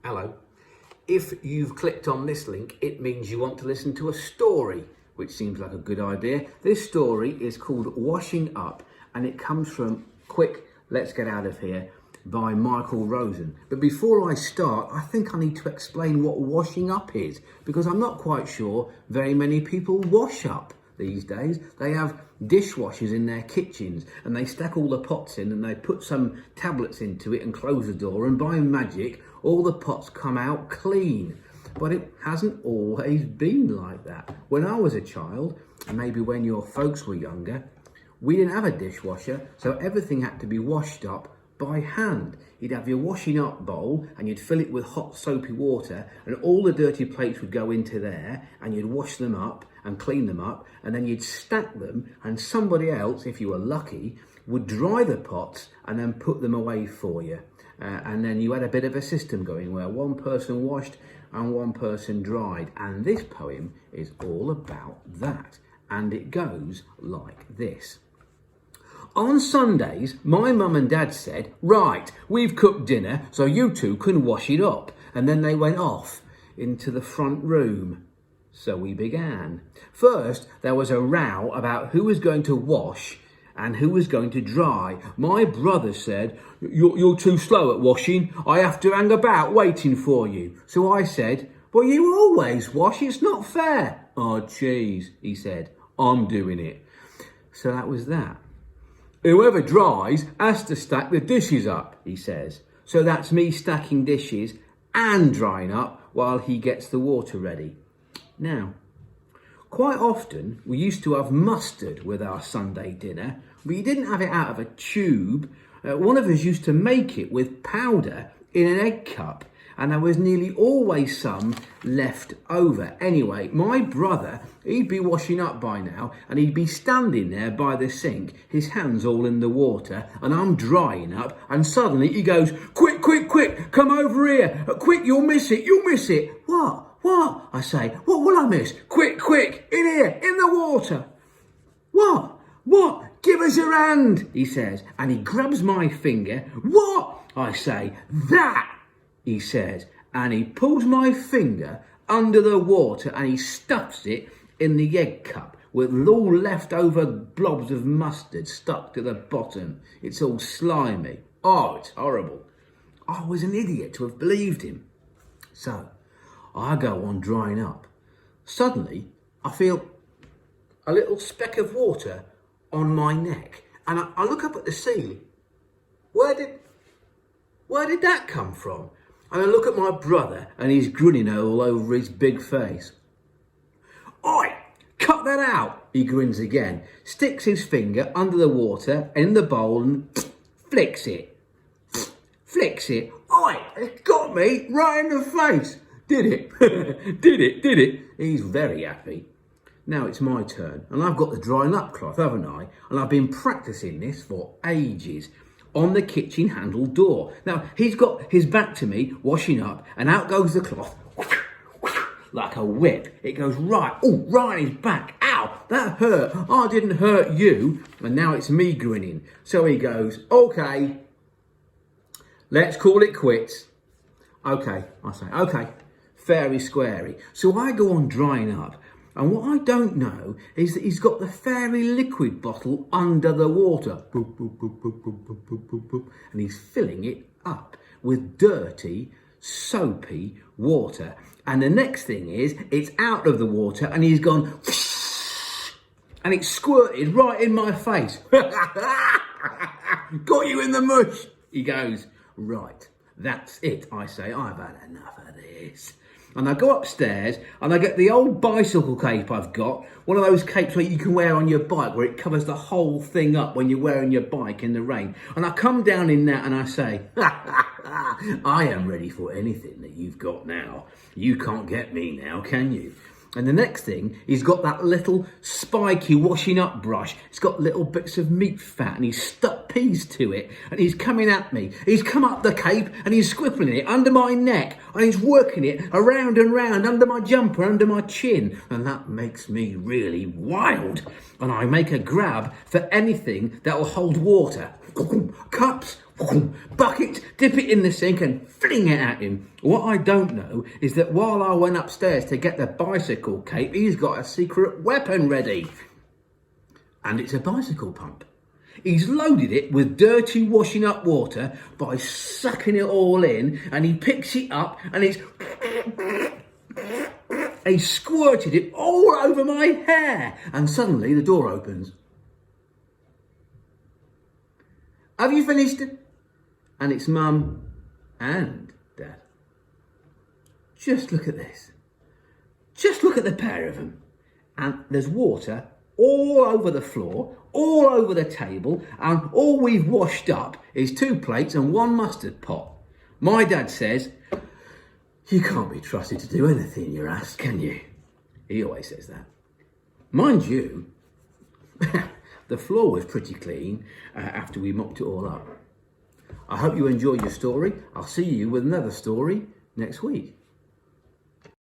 Hello. If you've clicked on this link, it means you want to listen to a story, which seems like a good idea. This story is called Washing Up, and it comes from Quick, Let's Get Out of Here by Michael Rosen. But before I start, I think I need to explain what washing up is, because I'm not quite sure very many people wash up these days. They have dishwashers in their kitchens and they stack all the pots in and they put some tablets into it and close the door, and by magic all the pots come out clean. But it hasn't always been like that. When I was a child, and maybe when your folks were younger, we didn't have a dishwasher, so everything had to be washed up by hand. You'd have your washing up bowl and you'd fill it with hot soapy water, and all the dirty plates would go into there, and you'd wash them up and clean them up, and then you'd stack them, and somebody else, if you were lucky, would dry the pots and then put them away for you. And then you had a bit of a system going where one person washed and one person dried. And this poem is all about that. And it goes like this. On Sundays, my mum and dad said, right, we've cooked dinner, so you two can wash it up. And then they went off into the front room. So we began. First, there was a row about who was going to wash and who was going to dry. My brother said, you're too slow at washing. I have to hang about waiting for you. So I said, well, you always wash. It's not fair. Oh, jeez, he said, I'm doing it. So that was that. Whoever dries has to stack the dishes up, he says. So that's me stacking dishes and drying up while he gets the water ready. Now, quite often we used to have mustard with our Sunday dinner, but you didn't have it out of a tube. One of us used to make it with powder in an egg cup, and there was nearly always some left over. Anyway, my brother, he'd be washing up by now, and he'd be standing there by the sink, his hands all in the water, and I'm drying up, and suddenly he goes, quick, quick, quick, come over here, quick, you'll miss it, you'll miss it. What? What? I say, what will I miss? Quick, quick, in here, in the water. What? What? Give us your hand, he says, and he grabs my finger. What? I say, that, he says, and he pulls my finger under the water and he stuffs it in the egg cup with all leftover blobs of mustard stuck to the bottom. It's all slimy. Oh, it's horrible. I was an idiot to have believed him. So I go on drying up. Suddenly, I feel a little speck of water on my neck, and I look up at the ceiling. Where did that come from? And I look at my brother, and he's grinning all over his big face. Oi, cut that out, he grins again, sticks his finger under the water in the bowl and flicks it. Flicks it. Oi, it got me right in the face. Did it? Did it? He's very happy. Now it's my turn, and I've got the drying up cloth, haven't I? And I've been practicing this for ages on the kitchen handle door. Now, he's got his back to me, washing up, and out goes the cloth, like a whip. It goes right on his back. Ow, that hurt. I didn't hurt you. And now it's me grinning. So he goes, okay, let's call it quits. Okay, I say, okay, fairy squarey. So I go on drying up, and what I don't know is that he's got the fairy liquid bottle under the water. Boop, boop, boop, boop, boop, boop, boop, boop, boop. And he's filling it up with dirty, soapy water. And the next thing is, it's out of the water and he's gone, and it squirted right in my face. Got you in the mush. He goes, right, that's it. I say, I've had enough of this. And I go upstairs and I get the old bicycle cape I've got, one of those capes where you can wear on your bike, where it covers the whole thing up when you're wearing your bike in the rain. And I come down in that and I say, I am ready for anything that you've got now. You can't get me now, can you? And the next thing, he's got that little spiky washing up brush. It's got little bits of meat fat and he's stuck peas to it. And he's coming at me. He's come up the cape and he's squiffling it under my neck. And he's working it around and round under my jumper, under my chin. And that makes me really wild. And I make a grab for anything that'll hold water. cups, buckets, dip it in the sink and fling it at him. What I don't know is that while I went upstairs to get the bicycle cape, he's got a secret weapon ready. And it's a bicycle pump. He's loaded it with dirty washing up water by sucking it all in, and he picks it up and he squirted it all over my hair, and suddenly the door opens. Have you finished? And it's Mum and Dad. Just look at this. Just look at the pair of them. And there's water all over the floor, all over the table, and all we've washed up is 2 plates and 1 mustard pot. My dad says, "You can't be trusted to do anything you're asked, can you?" He always says that. Mind you, the floor was pretty clean after we mopped it all up. I hope you enjoyed your story. I'll see you with another story next week.